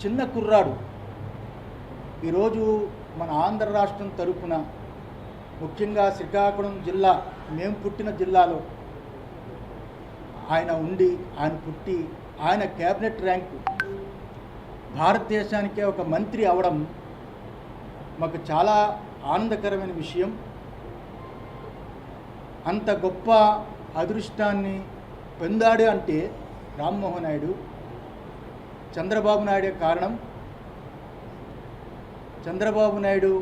చిన్న కుర్రాడు ఈరోజు మన ఆంధ్ర రాష్ట్రం తరపున ముఖ్యంగా శ్రీకాకుళం జిల్లా మేము పుట్టిన జిల్లాలో ఆయన పుట్టి ఆయన క్యాబినెట్ ర్యాంకు భారతదేశానికే ఒక మంత్రి అవడం మాకు చాలా ఆనందకరమైన విషయం. అంత గొప్ప అదృష్టాన్ని పొందాడు అంటే రామ్మోహన్ నాయుడు, చంద్రబాబు నాయుడే కారణం. చంద్రబాబు నాయుడు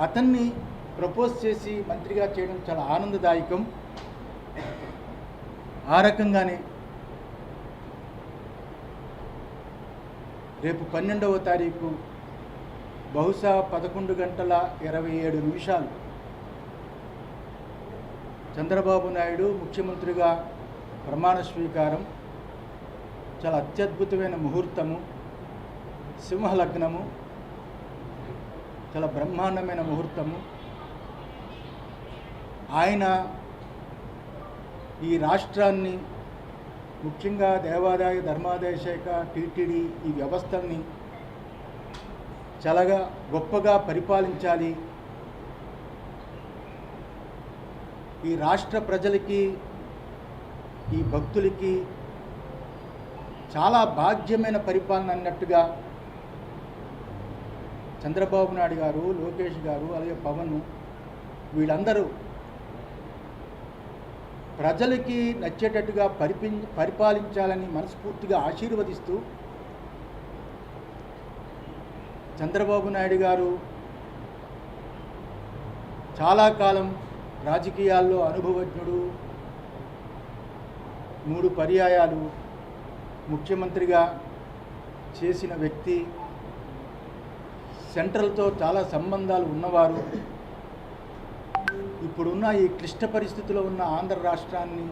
అతన్ని ప్రపోజ్ చేసి మంత్రిగా చేయడం చాలా ఆనందదాయకం. ఆ రకంగానే రేపు 12వ తారీఖు బహుశా 11:27 చంద్రబాబు నాయుడు ముఖ్యమంత్రిగా ప్రమాణ స్వీకారం. చాలా అత్యద్భుతమైన ముహూర్తము, సింహలగ్నము, చాలా బ్రహ్మాండమైన ముహూర్తము. ఆయన ఈ రాష్ట్రాన్ని ముఖ్యంగా దేవాదాయ ధర్మాదాయ శాఖ, టీటీడీ ఈ వ్యవస్థల్ని చాలా గొప్పగా పరిపాలించాలి. ఈ రాష్ట్ర ప్రజలకి, ఈ భక్తులకి చాలా భాగ్యమైన పరిపాలన అన్నట్టుగా చంద్రబాబు నాయుడు గారు, లోకేష్ గారు, అలాగే పవన్ వీళ్ళందరూ ప్రజలకి నచ్చేటట్టుగా పరిపాలించాలని మనస్ఫూర్తిగా ఆశీర్వదిస్తూ, చంద్రబాబు నాయుడు గారు చాలా కాలం రాజకీయాల్లో అనుభవజ్ఞుడు, 3 పర్యాయాలు ముఖ్యమంత్రిగా చేసిన వ్యక్తి, సెంట్రల్తో చాలా సంబంధాలు ఉన్నవారు. ఇప్పుడున్న ఈ క్లిష్ట పరిస్థితిలో ఉన్న ఆంధ్ర రాష్ట్రాన్ని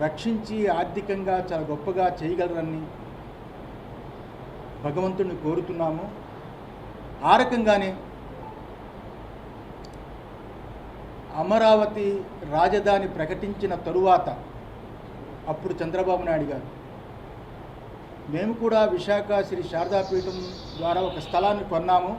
రక్షించి ఆర్థికంగా చాలా గొప్పగా చేయగలరని భగవంతుడిని కోరుతున్నాము. ఆ రకంగానే అమరావతి రాజధాని ప్రకటించిన తరువాత అప్పుడు చంద్రబాబు నాయుడు గారు, మేము కూడా విశాఖ శ్రీ శారదాపీఠం ద్వారా ఒక స్థలాన్ని కొన్నాము.